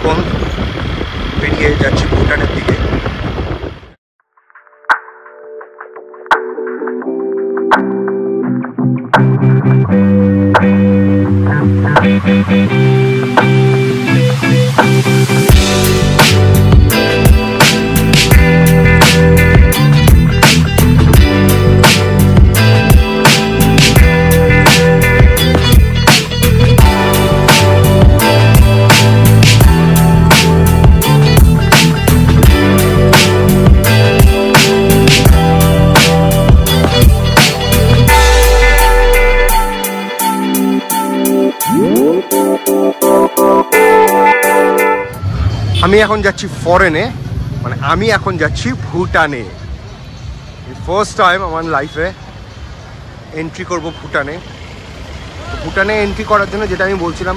এখন বেরিয়ে যাচ্ছি ভুটানের দিকে। আমি এখন যাচ্ছি ফরেনে, মানে আমি এখন যাচ্ছি ভুটানে। ফার্স্ট টাইম আমার লাইফে এন্ট্রি করব ভুটানে। তো ভুটানে এন্ট্রি করার জন্য যেটা আমি বলছিলাম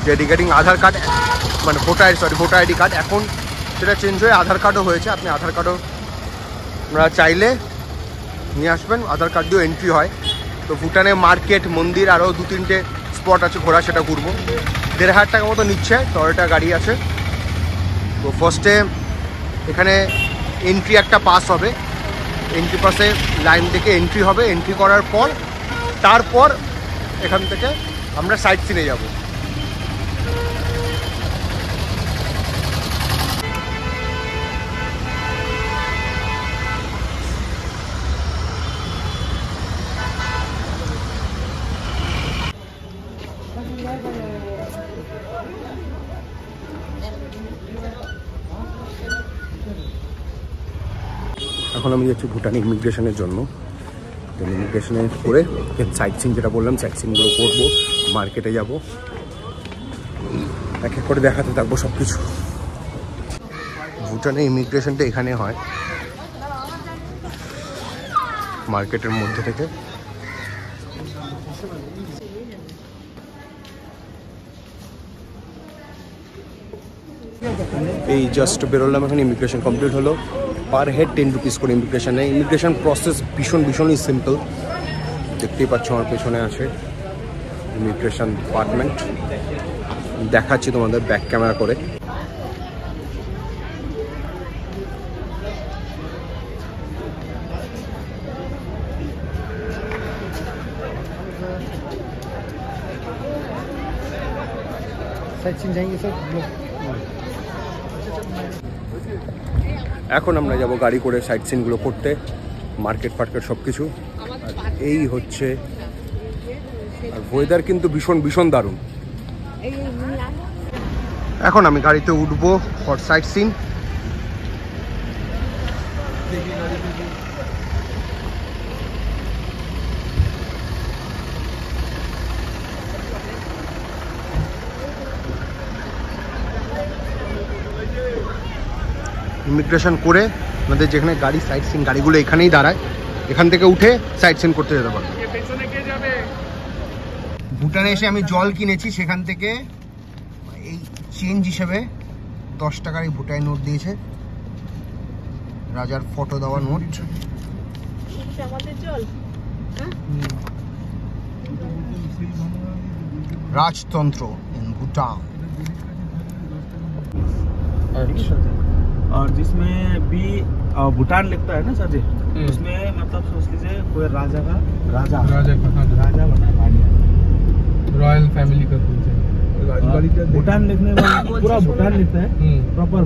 যে রিগার্ডিং আধার কার্ড, মানে ভোটার আইডি কার্ড, এখন সেটা চেঞ্জ হয়ে আধার কার্ডও হয়েছে। আপনি আধার কার্ডও আপনারা চাইলে নিয়ে আসবেন, আধার কার্ড দিয়েও এন্ট্রি হয়। তো ভুটানে মার্কেট, মন্দির, আরও 2-3টে স্পট আছে ঘোরা, সেটা ঘুরবো। 1,500 টাকা মতো নিচ্ছে, টয়োটা গাড়ি আছে। তো ফার্স্টে এখানে এন্ট্রি একটা পাস হবে, এন্ট্রি পাসে লাইন থেকে এন্ট্রি হবে। এন্ট্রি করার পর তারপর এখান থেকে আমরা সাইট সিনে যাব। এখন আমি যাচ্ছি ভুটান ইমিগ্রেশনের জন্য। ইমিগ্রেশনে করে সাইট সিন, যেটা বললাম সাইট সিনগুলো করবো, মার্কেটে যাব, এক এক করে দেখাতে থাকবো সব কিছু। ভুটানে ইমিগ্রেশনটা এখানে হয়, মার্কেটের মধ্যে থেকে। এই জাস্ট বেরোলাম, এখন ইমিগ্রেশন কমপ্লিট হলো। পার হেড 10 রুপিস করে ইমিগ্রেশন নেই। ইমিগ্রেশন প্রসেস ভীষণই সিম্পল। দেখতেই পাচ্ছ আমার পেছনে আছে ইমিগ্রেশন ডিপার্টমেন্ট। দেখাচ্ছি তোমাদের ব্যাক ক্যামেরা করে। এখন আমরা যাব গাড়ি করে সাইট সিনগুলো করতে, মার্কেট সব কিছু। এই হচ্ছে, আর ওয়েদার কিন্তু ভীষণ দারুণ। এখন আমি গাড়িতে উঠবো ফর সাইট সিন। ইমিগ্রেশন করে আমাদের যেখানে গাড়ি সাইট সিন, গাড়িগুলো এখানেই দাঁড়ায়, এখান থেকে উঠে সাইট সিন করতে যেতে পারবো। ভুটানে এসে আমি জল কিনেছি, সেখান থেকে এই চেঞ্জ হিসেবে 10 টাকার এই ভুটানি নোট দিয়েছে, রাজার ফটো দেওয়া নোট। राजतंत्र इन भूटान। अच्छा। और जिसमें भी भूटान लिखता है ना सर जी, उसमें मतलब सोच लीजिए कोई राजा बना रॉयल फैमिली का भूटान लिखने में पूरा भूटान लिखता है प्रॉपर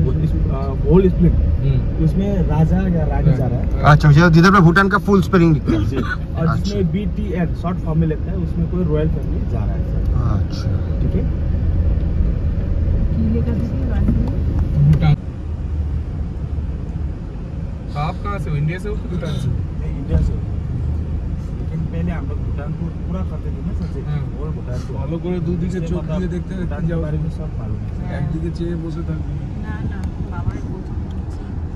होल स्पेलिंग, उसमें राजा या रानी जा रहा है। अच्छा, जिधर पे भूटान का फुल स्पेलिंग लिखता है और जिसमें BTN शॉर्ट फॉर्म में लिखता है उसमें कोई रॉयल फैमिली जा रहा है। अच्छा, ठीक है। भूटान। आप कहाँ से हो? इंडिया से हो? भूटान से? नहीं, इंडिया से। लेकिन पहले हम लोग भूटान को पूरा करते थे ना सर जी, और भूटान को फॉलो करे दो दिन से चौक दिए देखते हैं, भूटान के बारे में सब मालूम है। एक दिखे चेয়ে বসে থাকবি না না বাবা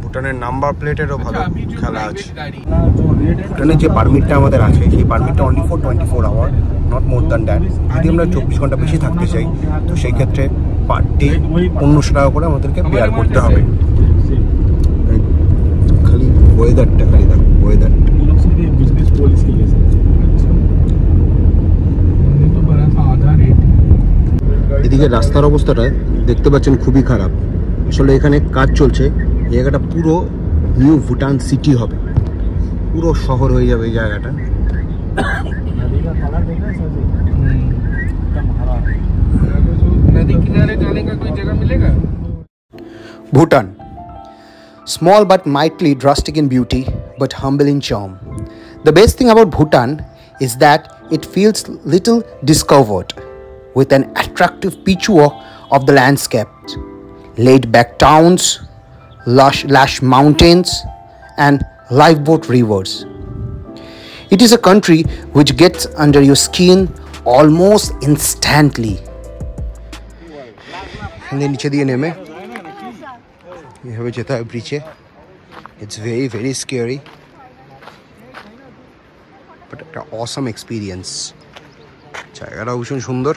ভুটানের নাম্বার প্লেটেরও ভালো খেলা আছে। जो रेट है ভুটানের যে পারমিটটা আমাদের আছে সেই পারমিটটা only for 24 hour, not more than that. যদি আমরা 24 ঘন্টা বেশি থাকতে চাই তো সেই ক্ষেত্রে পার ডে 1500 টাকা করে আমাদেরকে পেয়ার করতে হবে। খালি ওয়েদারটা, খালি দেখো ওয়েদারটা। बिजनेस पॉलिसी के लिए तो बड़ा सा आधा रेट। এদিকে রাস্তার অবস্থাটা দেখতে পাচ্ছেন খুবই খারাপ। আসলে এখানে কাজ চলছে। এই জায়গাটা পুরো নিউ ভুটান সিটি হবে, পুরো শহর হয়ে যাবে এই জায়গাটা। नदी का कलर देख रहे हैं सर, एकदम हरा। नदी किनारे जाने का कोई जगह मिलेगा? Bhutan. Small but mightily drastic in beauty, but humble in charm. The best thing about Bhutan is that it feels little discovered, with an attractive patchwork of the landscape, laid-back towns, lush mountains, and lifeboat rivers. It is a country which gets under your skin almost instantly. নিচে দিয়ে নেমে এভাবে যেতে হয় ব্রিজে। It's very very scary, but একটা awesome experience. জায়গাটা ভীষণ সুন্দর।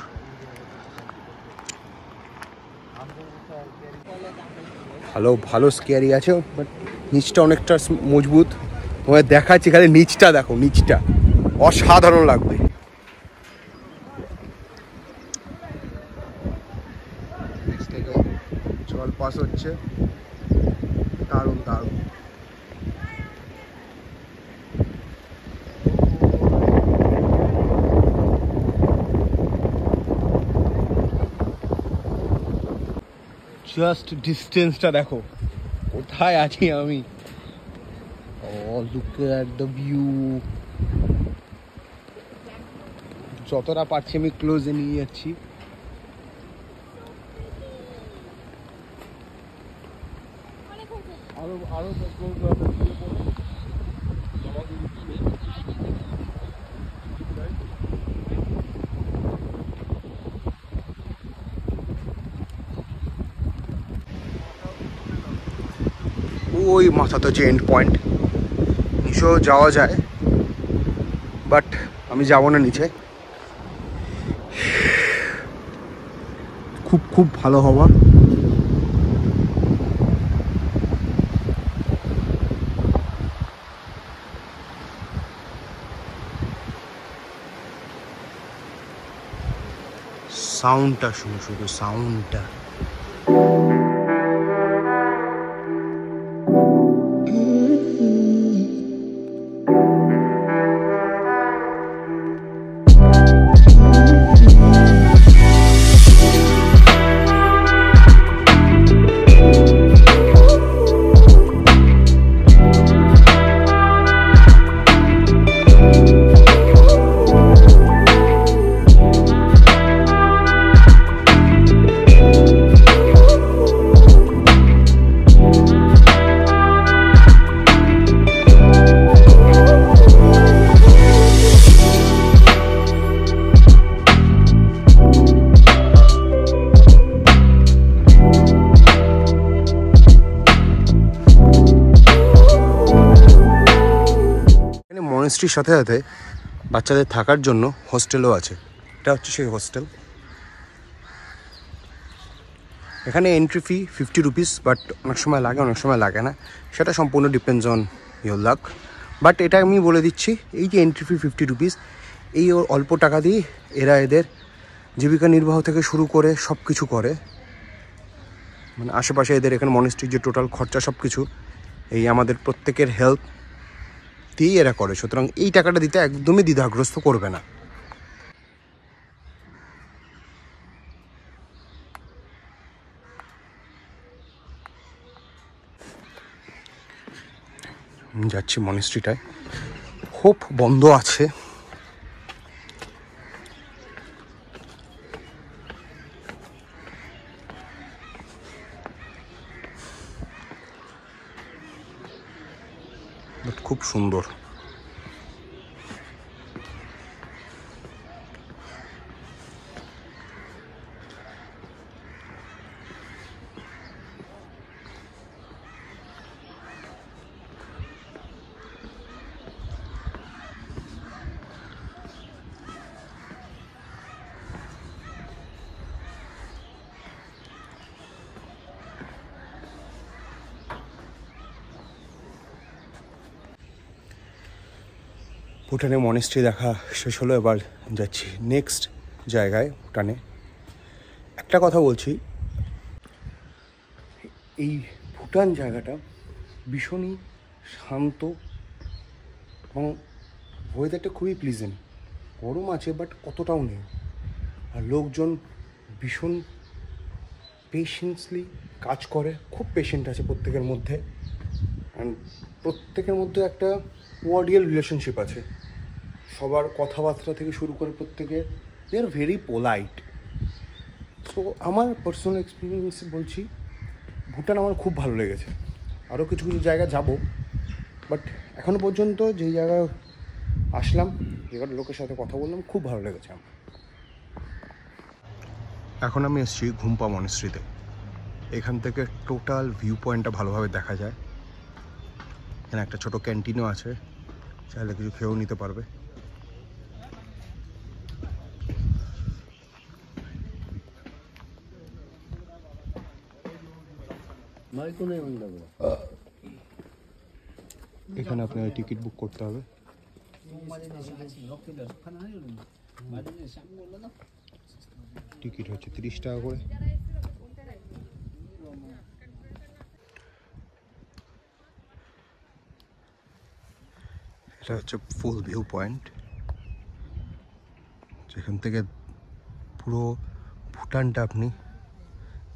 ভালো স্কেয়ারি আছে, বাট নিচটা অনেকটা মজবুত। তোমায় দেখাচ্ছি, খালি নিচটা দেখো, নিচটা অসাধারণ লাগবে। নিচ থেকে জল পাস হচ্ছে, দারুণ দারুণ। জাস্ট ডিস্টেন্সটা দেখো, কোথায় আছি আমি। Look at the view. যতটা পারছি আমি ক্লোজে নিয়ে যাচ্ছি। আরো ওই মাথা তো যে এন্ড পয়েন্ট, নিচেও যাওয়া যায়, বাট আমি যাবো না নিচে। খুব খুব ভালো হওয়া। সাউন্ডটা শুনো, শুধু সাউন্ডটা। মনেস্ট্রির সাথে সাথে বাচ্চাদের থাকার জন্য হোস্টেলও আছে। এটা হচ্ছে সেই হোস্টেল। এখানে এন্ট্রি ফি 50 রুপিস, বাট অনেক সময় লাগে, অনেক সময় লাগে না, সেটা সম্পূর্ণ depends on your lakh. But এটা আমি বলে দিচ্ছি, এই যে এন্ট্রি ফি 50 রুপিস, এই অল্প টাকা দিয়ে এরা এদের জীবিকা নির্বাহ থেকে শুরু করে সব কিছু করে। মানে আশেপাশে এদের এখানে মনেস্ট্রির যে টোটাল খরচা সব কিছু এই আমাদের প্রত্যেকের হেল্প দিয়েই এরা করে। সুতরাং এই টাকাটা দিতে একদমই দ্বিধাগ্রস্ত করবে না। যাচ্ছি মনেস্ট্রিটায়, হোপ বন্ধ আছে। খুব সুন্দর। ভুটানে মনেস্ট্রি দেখা শেষ হলো, এবার যাচ্ছি নেক্সট জায়গায় ভুটানে। একটা কথা বলছি, এই ভুটান জায়গাটা ভীষণই শান্ত এবং ওয়েদারটা খুবই প্লিজেন্ট। গরম আছে বাট অতটাও নেই, আর লোকজন ভীষণ পেশেন্সলি কাজ করে, খুব পেশেন্ট আছে প্রত্যেকের মধ্যে, অ্যান্ড প্রত্যেকের মধ্যে একটা কোয়ার্ডিয়াল রিলেশনশিপ আছে। সবার কথাবার্তা থেকে শুরু করে প্রত্যেকে দে আর ভেরি পোলাইট। সো আমার পার্সোনাল এক্সপিরিয়েন্স বলছি, ভুটান আমার খুব ভালো লেগেছে। আরও কিছু কিছু জায়গা যাব, বাট এখনও পর্যন্ত যেই জায়গায় আসলাম, যেখানে লোকের সাথে কথা বললাম, খুব ভালো লেগেছে আমার। এখন আমি এসেছি ঘুমপা মনেস্ট্রিতে। এখান থেকে টোটাল ভিউ পয়েন্টটা ভালোভাবে দেখা যায়। এখানে একটা ছোটো ক্যান্টিনও আছে, চাইলে কিছু খেয়েও নিতে পারবে। এখানে আপনার টিকিট বুক করতে হবে। টিকিট হচ্ছে 30 টাকা করে। এটা হচ্ছে ফুল ভিউ পয়েন্ট, যেখান থেকে পুরো ভুটানটা আপনি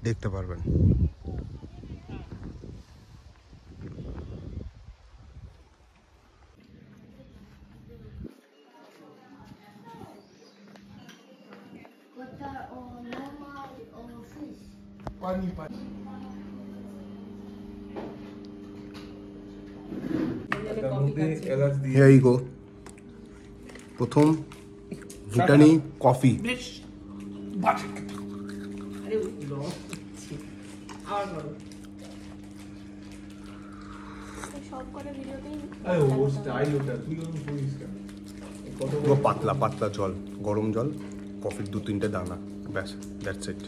দেখতে পারবেন। Here you go. প্রথম ভুটানি কফি। পুরো পাতলা পাতলা জল, গরম জল, কফির 2-3টে দানা, ব্যাস, দ্যাটস ইট।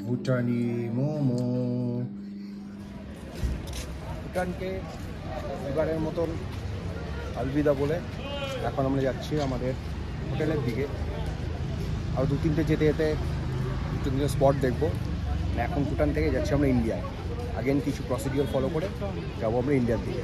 ভুটানি মোমো। ভুটানকে এবারের মতন আলবিদা বলে এখন আমরা যাচ্ছি আমাদের হোটেলের দিকে। আর 2-3টে যেতে যেতে 2-3টে স্পট দেখবো। এখন ভুটান থেকে যাচ্ছি আমরা ইন্ডিয়ায়। আগেন কিছু প্রসিডিওর ফলো করে যাবো আমরা ইন্ডিয়ার দিকে।